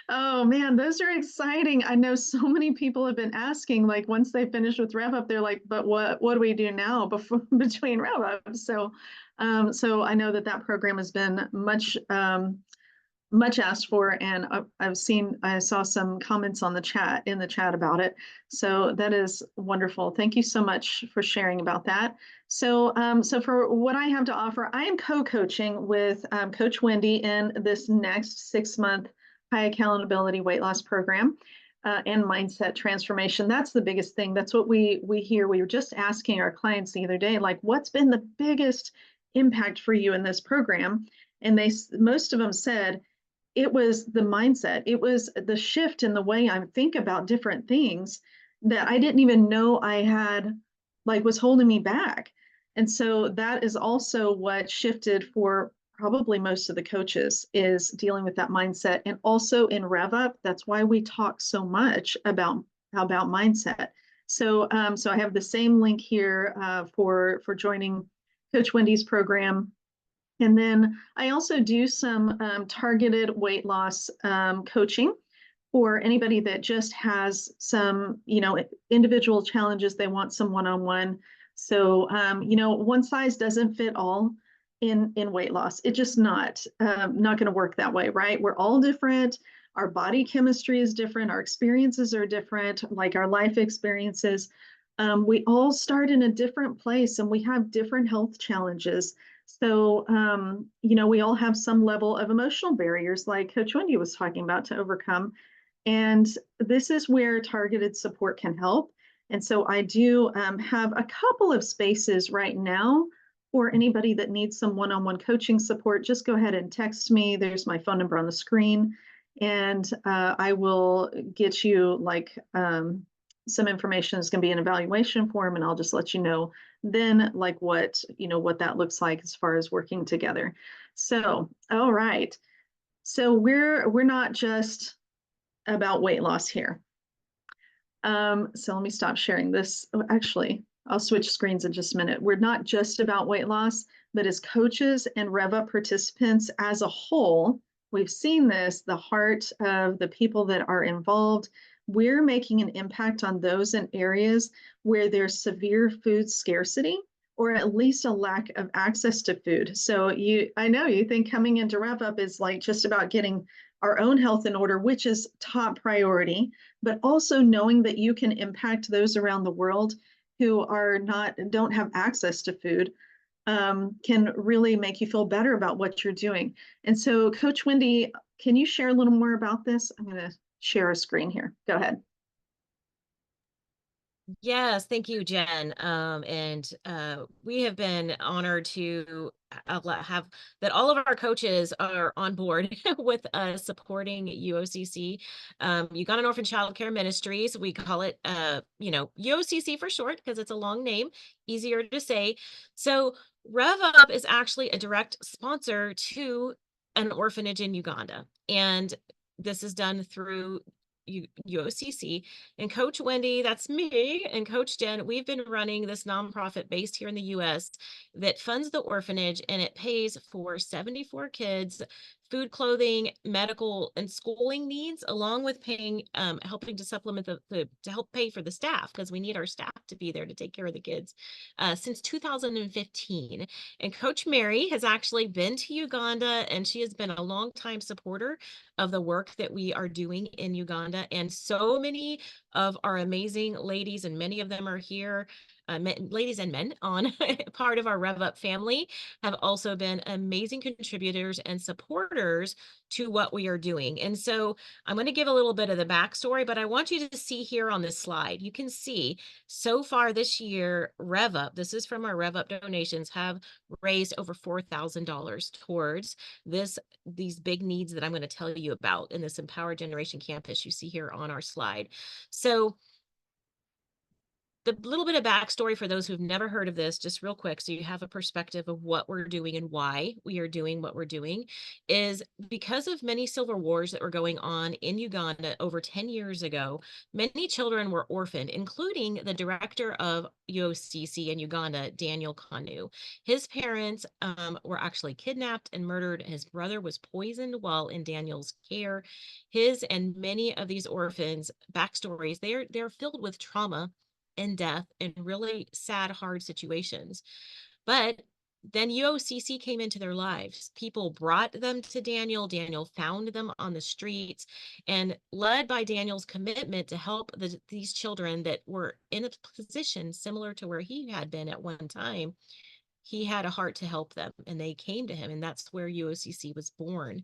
S1: Oh man, those are exciting. I know so many people have been asking, like once they finish with Rev Up, they're like, but what do we do now before between Rev Up? So I know that program has been much asked for, and I saw some comments in the chat about it. So that is wonderful. Thank you so much for sharing about that. So for what I have to offer, I am co-coaching with Coach Wendy in this next 6-month high accountability weight loss program and mindset transformation. That's the biggest thing. That's what we hear. We were just asking our clients the other day, like, what's been the biggest impact for you in this program? And most of them said, it was the mindset. It was the shift in the way I think about different things that I didn't even know I had, like, was holding me back. And so that is also what shifted for probably most of the coaches, is dealing with that mindset. And also in Rev Up, that's why we talk so much about mindset. So I have the same link here for joining Coach Wendy's program. And then I also do some targeted weight loss coaching for anybody that just has some, individual challenges. They want some one-on-one. So, one size doesn't fit all in weight loss. It's just not going to work that way, right? We're all different. Our body chemistry is different. Our experiences are different, like our life experiences. We all start in a different place, and we have different health challenges. So, we all have some level of emotional barriers, like Coach Wendy was talking about, to overcome. And this is where targeted support can help. And so I do have a couple of spaces right now or anybody that needs some one-on-one coaching support, just go ahead and text me. There's my phone number on the screen, and I will get you like some information. Is going to be an evaluation form, and I'll just let you know then like what what that looks like as far as working together. So, all right. So we're not just about weight loss here. So let me stop sharing this. Oh, actually, I'll switch screens in just a minute. We're not just about weight loss, but as coaches and Rev Up participants as a whole, we've seen this, the heart of the people that are involved. We're making an impact on those in areas where there's severe food scarcity or at least a lack of access to food. So I know you think coming into Rev Up is like just about getting our own health in order, which is top priority, but also knowing that you can impact those around the world who don't have access to food can really make you feel better about what you're doing. And so, Coach Wendy, can you share a little more about this? I'm going to share a screen here. Go ahead.
S4: Yes, thank you, Jen. We have been honored to have that all of our coaches are on board with supporting UOCC, Ugandan Orphan Child Care Ministries. We call it, UOCC for short because it's a long name, easier to say. So Rev Up is actually a direct sponsor to an orphanage in Uganda, and this is done through UOCC. And Coach Wendy, that's me, and Coach Jen, we've been running this nonprofit based here in the US that funds the orphanage, and it pays for 74 kids food, clothing, medical, and schooling needs, along with paying, helping to supplement to help pay for the staff, because we need our staff to be there to take care of the kids, since 2015. And Coach Mary has actually been to Uganda, and she has been a longtime supporter of the work that we are doing in Uganda. And so many of our amazing ladies, and many of them are here, ladies and men on part of our Rev Up family, have also been amazing contributors and supporters to what we are doing. And so I'm going to give a little bit of the backstory, but I want you to see here on this slide, you can see so far this year, Rev Up, this is from our Rev Up donations, have raised over $4,000 towards these big needs that I'm going to tell you about in this Empowered Generation Campus you see here on our slide. So the little bit of backstory for those who've never heard of this, just real quick, so you have a perspective of what we're doing and why we are doing what we're doing, is because of many civil wars that were going on in Uganda over 10 years ago, many children were orphaned, including the director of UOCC in Uganda, Daniel Kanu. His parents were actually kidnapped and murdered. His brother was poisoned while in Daniel's care. His and many of these orphans' backstories, they're filled with trauma and death and really sad, hard situations. But then UOCC came into their lives. People brought them to Daniel. Daniel found them on the streets, and led by Daniel's commitment to help these children that were in a position similar to where he had been at one time, he had a heart to help them, and they came to him, and that's where UOCC was born.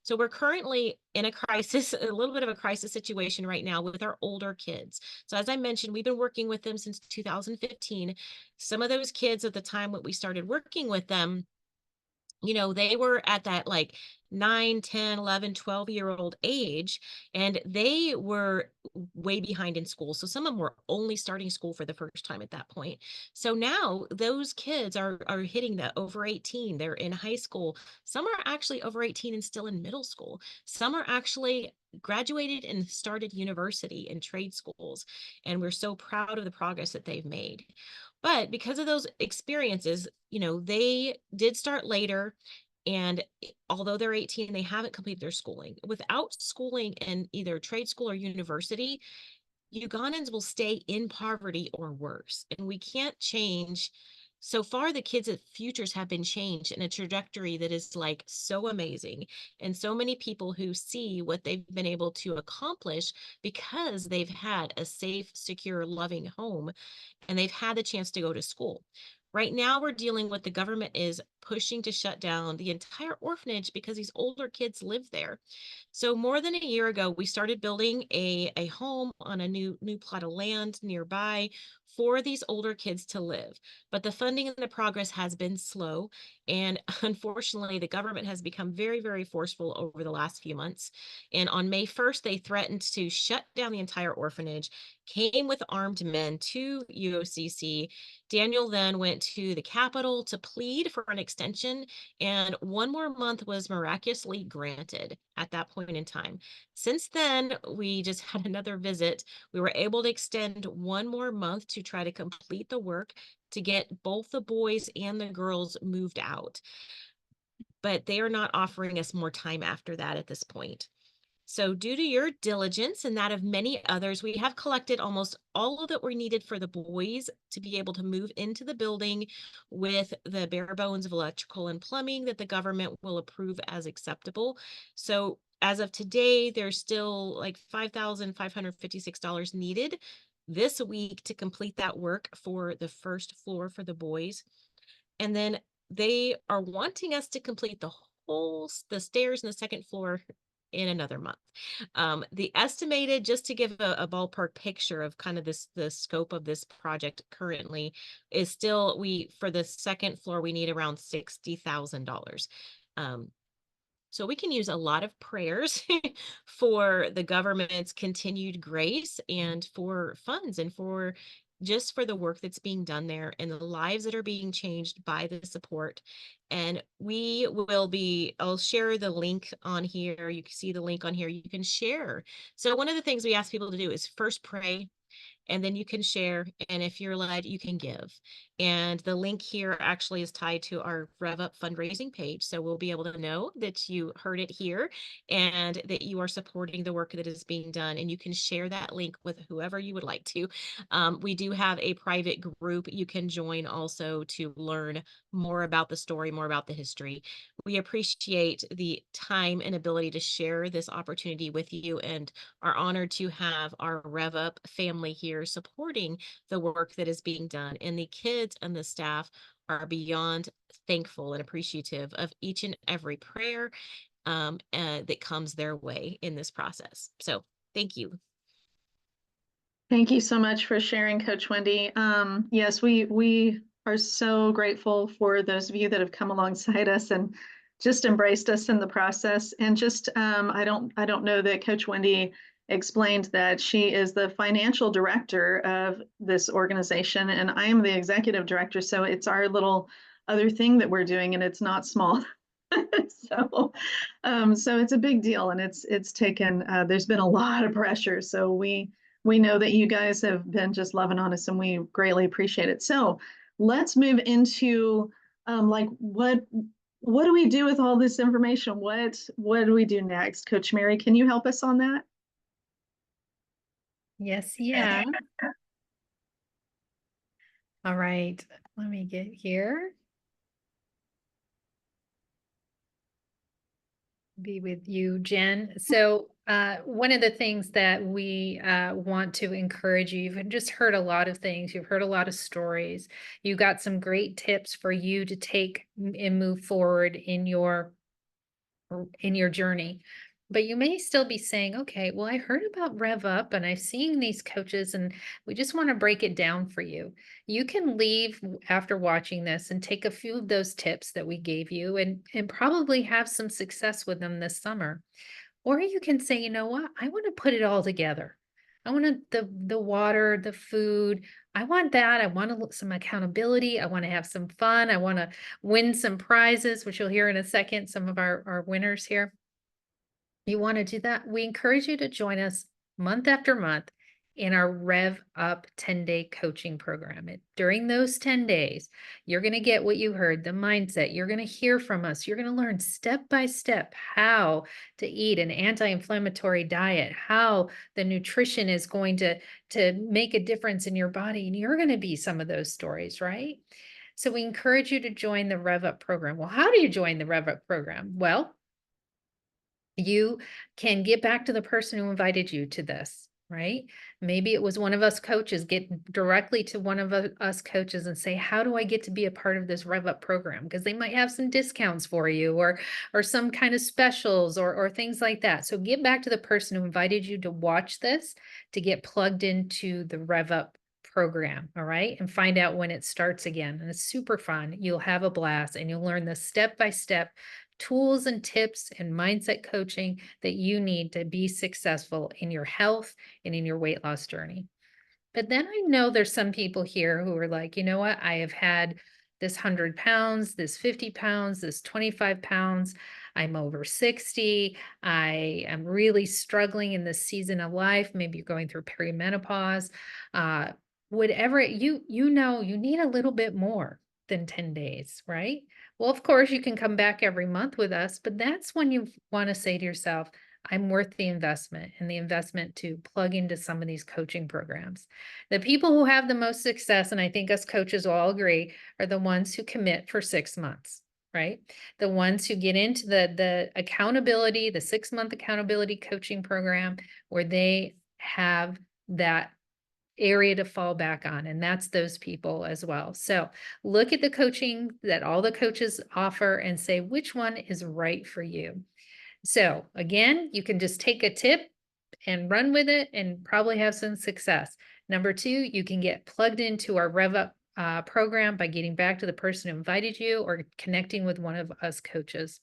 S4: So we're currently in a crisis, a little bit of a crisis situation right now with our older kids. So as I mentioned, we've been working with them since 2015. Some of those kids at the time when we started working with them, they were at that like 9, 10, 11, 12-year-old age, and they were way behind in school. So some of them were only starting school for the first time at that point. So now those kids are hitting the over 18. They're in high school. Some are actually over 18 and still in middle school. Some are actually graduated and started university and trade schools. And we're so proud of the progress that they've made. But because of those experiences, they did start later. And although they're 18, they haven't completed their schooling. Without schooling in either trade school or university, Ugandans will stay in poverty or worse. And we can't change. So far, the kids' futures have been changed in a trajectory that is like so amazing. And so many people who see what they've been able to accomplish because they've had a safe, secure, loving home, and they've had the chance to go to school. Right now, we're dealing with the government is pushing to shut down the entire orphanage because these older kids live there. So more than a year ago, we started building a home on a new plot of land nearby for these older kids to live. But the funding and the progress has been slow. And unfortunately, the government has become very, very forceful over the last few months. And on May 1st, they threatened to shut down the entire orphanage, came with armed men to UOCC. Daniel then went to the Capitol to plead for an extension, and one more month was miraculously granted at that point in time. Since then, we just had another visit. We were able to extend one more month to try to complete the work to get both the boys and the girls moved out. But they are not offering us more time after that at this point. So due to your diligence and that of many others, we have collected almost all of that we needed for the boys to be able to move into the building with the bare bones of electrical and plumbing that the government will approve as acceptable. So as of today, there's still like $5,556 needed this week to complete that work for the first floor for the boys. And then they are wanting us to complete the stairs in the second floor in another month. The estimated, just to give a ballpark picture of kind of the scope of this project currently, is still, for the second floor, we need around $60,000. So we can use a lot of prayers for the government's continued grace and for funds and for just for the work that's being done there and the lives that are being changed by the support. And I'll share the link on here. You can see the link on here. You can share. So one of the things we ask people to do is first pray, and then you can share. And if you're led, you can give. And the link here actually is tied to our Rev Up fundraising page. So we'll be able to know that you heard it here and that you are supporting the work that is being done. And you can share that link with whoever you would like to. We do have a private group you can join also to learn more about the story, more about the history. We appreciate the time and ability to share this opportunity with you and are honored to have our Rev Up family here supporting the work that is being done. And the kids and the staff are beyond thankful and appreciative of each and every prayer that comes their way in this process. So thank you.
S1: Thank you so much for sharing, Coach Wendy. Yes, we are so grateful for those of you that have come alongside us and just embraced us in the process. And just I don't know that Coach Wendy explained that she is the financial director of this organization, and I am the executive director. So it's our little other thing that we're doing, and it's not small. So it's a big deal, and it's taken. There's been a lot of pressure, so we know that you guys have been just loving on us, and we greatly appreciate it. So let's move into like what do we do with all this information? What do we do next? Coach Mary, can you help us on that?
S3: Yes, yeah. All right, let me get here. Be with you, Jen. So one of the things that we want to encourage you, you've just heard a lot of things, you've heard a lot of stories, you got some great tips for you to take and move forward in your journey. But you may still be saying, okay, well, I heard about Rev Up and I've seen these coaches and we just want to break it down for you. You can leave after watching this and take a few of those tips that we gave you and probably have some success with them this summer. Or you can say, you know what, I want to put it all together. I want the water, the food. I want that. I want some accountability. I want to have some fun. I want to win some prizes, which you'll hear in a second, some of our winners here. You want to do that? We encourage you to join us month after month in our Rev Up 10-day coaching program. During those 10 days, you're going to get what you heard, the mindset. You're going to hear from us. You're going to learn step by step how to eat an anti-inflammatory diet, how the nutrition is going to make a difference in your body. And you're going to be some of those stories, right? So we encourage you to join the Rev Up program. Well, how do you join the Rev Up program? Well, you can get back to the person who invited you to this, right? Maybe it was one of us coaches. Get directly to one of us coaches and say, how do I get to be a part of this Rev Up program? Because they might have some discounts for you or some kind of specials or things like that. So get back to the person who invited you to watch this to get plugged into the Rev Up program, all right? And find out when it starts again. And it's super fun. You'll have a blast and you'll learn the step-by-step tools and tips and mindset coaching that you need to be successful in your health and in your weight loss journey. But then I know there's some people here who are like, you know what? I have had this 100 pounds, this 50 pounds, this 25 pounds. I'm over 60. I am really struggling in this season of life. Maybe you're going through perimenopause. Whatever you know, you need a little bit more than 10 days, right? Well, of course, you can come back every month with us, but that's when you want to say to yourself, I'm worth the investment and the investment to plug into some of these coaching programs. The people who have the most success, and I think us coaches will all agree, are the ones who commit for 6 months, right? The ones who get into the accountability, the 6-month accountability coaching program where they have that area to fall back on. And that's those people as well. So look at the coaching that all the coaches offer and say, which one is right for you? So again, you can just take a tip and run with it and probably have some success. Number 2, you can get plugged into our Rev Up program by getting back to the person who invited you or connecting with one of us coaches.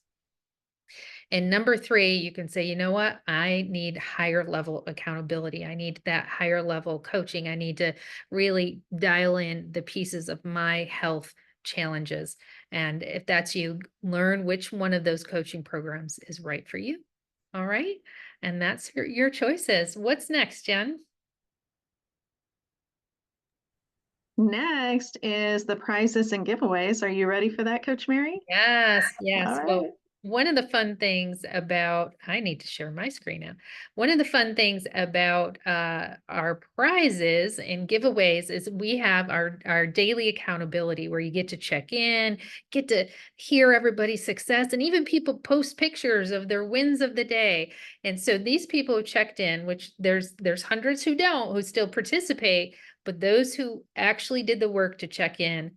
S3: And number 3, you can say, you know what? I need higher level accountability. I need that higher level coaching. I need to really dial in the pieces of my health challenges. And if that's you, learn which one of those coaching programs is right for you. All right. And that's your choices. What's next, Jen?
S1: Next is the prizes and giveaways. Are you ready for that, Coach Mary?
S3: Yes, yes.
S1: All
S3: Well,
S1: right.
S3: one of the fun things about, I need to share my screen now. One of the fun things about our prizes and giveaways is we have our daily accountability where you get to check in, get to hear everybody's success, and even people post pictures of their wins of the day. And so these people who checked in, which there's hundreds who don't, who still participate, but those who actually did the work to check in,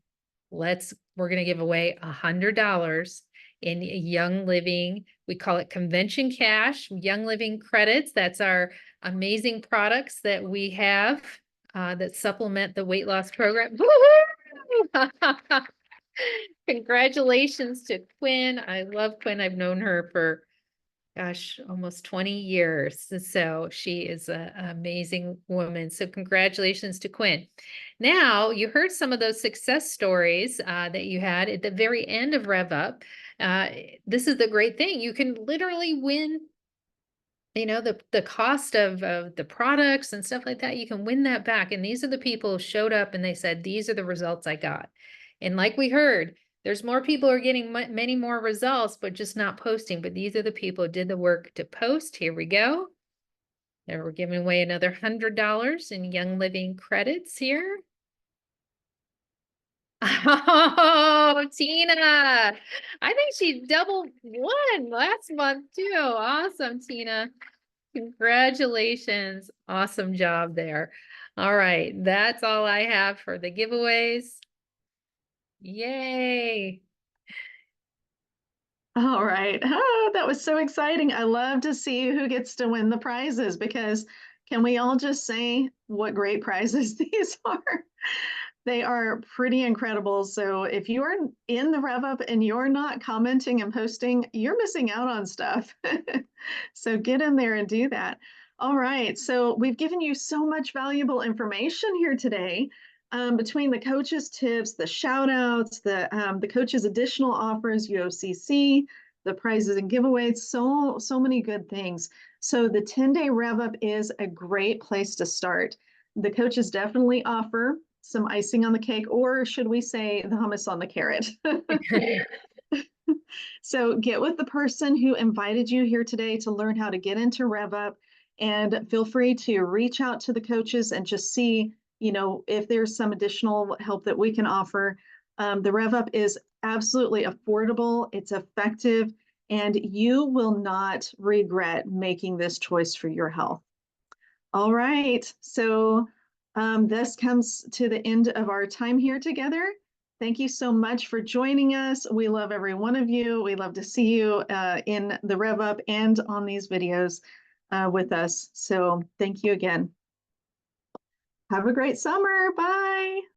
S3: we're going to give away $100 in Young Living. We call it convention cash, Young Living credits. That's our amazing products that we have that supplement the weight loss program. Congratulations to Quinn. I love Quinn. I've known her for, gosh, almost 20 years. So she is an amazing woman. So congratulations to Quinn. Now, you heard some of those success stories that you had at the very end of Rev Up. This is the great thing. You can literally win, you know, the cost of the products and stuff like that. You can win that back. And these are the people who showed up and they said, these are the results I got. And like we heard, there's more people who are getting many more results, but just not posting. But these are the people who did the work to post. Here we go. And we're giving away another $100 in Young Living credits here. Oh, Tina. I think she double won last month too. Awesome, Tina. Congratulations. Awesome job there. All right. That's all I have for the giveaways. Yay.
S1: All right. Oh, that was so exciting. I love to see who gets to win the prizes because can we all just say what great prizes these are? They are pretty incredible. So if you are in the Rev Up and you're not commenting and posting, you're missing out on stuff. So get in there and do that. All right. So we've given you so much valuable information here today. Between the coaches' tips, the shout outs, the coaches' additional offers, UOCC, the prizes and giveaways, so many good things. So the 10-day Rev Up is a great place to start. The coaches definitely offer some icing on the cake, or should we say the hummus on the carrot? So get with the person who invited you here today to learn how to get into Rev Up, and feel free to reach out to the coaches and just see, you know, if there's some additional help that we can offer. The Rev Up is absolutely affordable, it's effective, and you will not regret making this choice for your health. All right, so this comes to the end of our time here together. Thank you so much for joining us. We love every one of you. We love to see you in the Rev Up and on these videos with us. So thank you again. Have a great summer. Bye.